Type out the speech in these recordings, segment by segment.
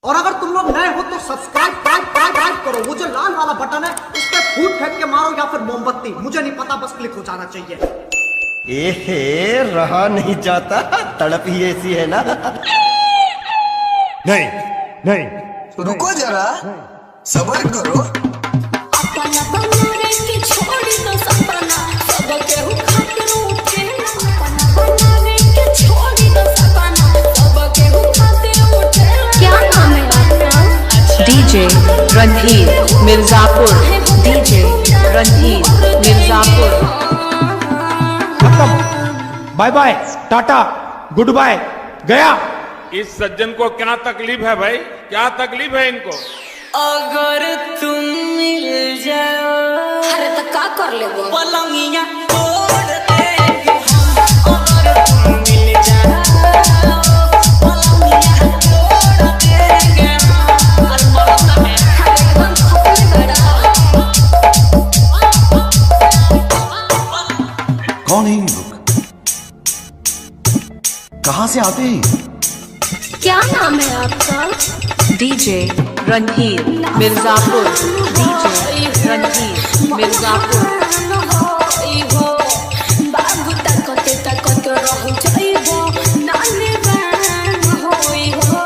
और अगर तुम लोग नए हो तो सब्सक्राइब करो। वो जो लाल वाला बटन है उस पर फूट फेंक के मारो या फिर मोमबत्ती, मुझे नहीं पता, बस क्लिक हो जाना चाहिए। एहे, रहा नहीं जाता, तड़प ही ऐसी है ना। नहीं नहीं, रुको जरा, सब्र करो। अपना बनाने की छोड़ी तो सपना सब केहू खातिर उठेला। अपना बनाने की छोड़ी तो सपना सब केहू खातिर उठेला। क्या नाम है आपका? डीजे रणधीर मिर्जापुर। डीजे रणधीर मिर्जापुर। खत्म, bye bye, tata, goodbye, गया। इस सज्जन को क्या तकलीफ है भाई, क्या तकलीफ है इनको? अगर तुम मिल जाओ, अरे तो का कर लेबो? पलंगिया तोड़ देंगे हम। अगर तुम मिल जाओ, पलंगिया तोड़ देंगे हम। अलमारी में एकदम खपले गड़ा। कौन है ये लोग? कहाँ से आते हैं? क्या नाम है आपका? डीजे रणधीर मिर्जापुर। डीजे रणधीर मिर्जापुर। बाबू तकते तकते रहू जाइबो, नानी बहन होई हो।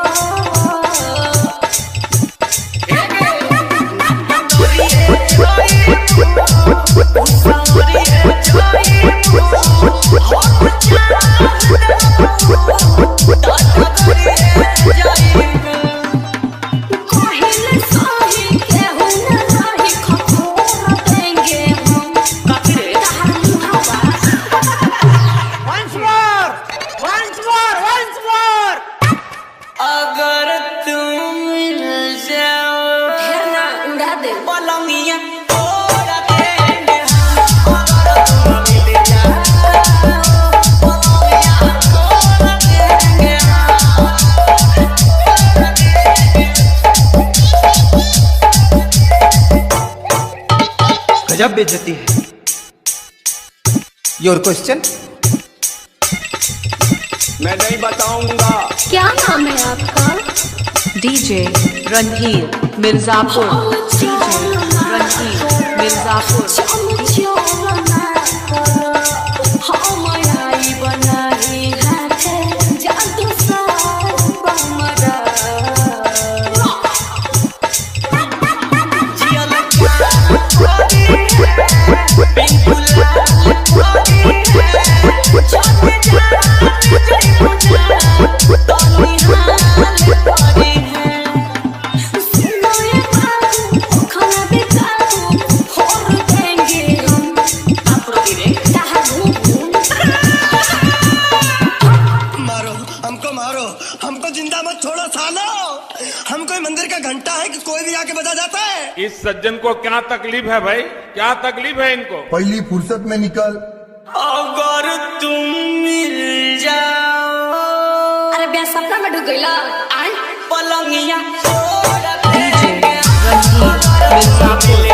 अगर तुम मिल जाओ, ढेर ना उड़ा दे पलंगिया तोड़ देंगे हम। अगर तुम मिल जाओ, पलंगिया तोड़ देंगे हम। गजब बेइज्जती है। Your question? मैं नहीं बताऊंगा। क्या नाम है आपका? डीजे रणधीर मिर्जापुर। डीजे रणधीर मिर्जापुर। मारो, हमको जिंदा मत छोड़ो सालो। हम कोई मंदिर का घंटा है कि कोई भी आके बजा जाता है। इस सज्जन को क्या तकलीफ है भाई, क्या तकलीफ है इनको? पहली फुर्सत में निकल। अगर तुम मिल जाओ, अरे ब्याह सपना में ढुक गईला। पलंगिया डीजे रणधीर मिर्जापुर।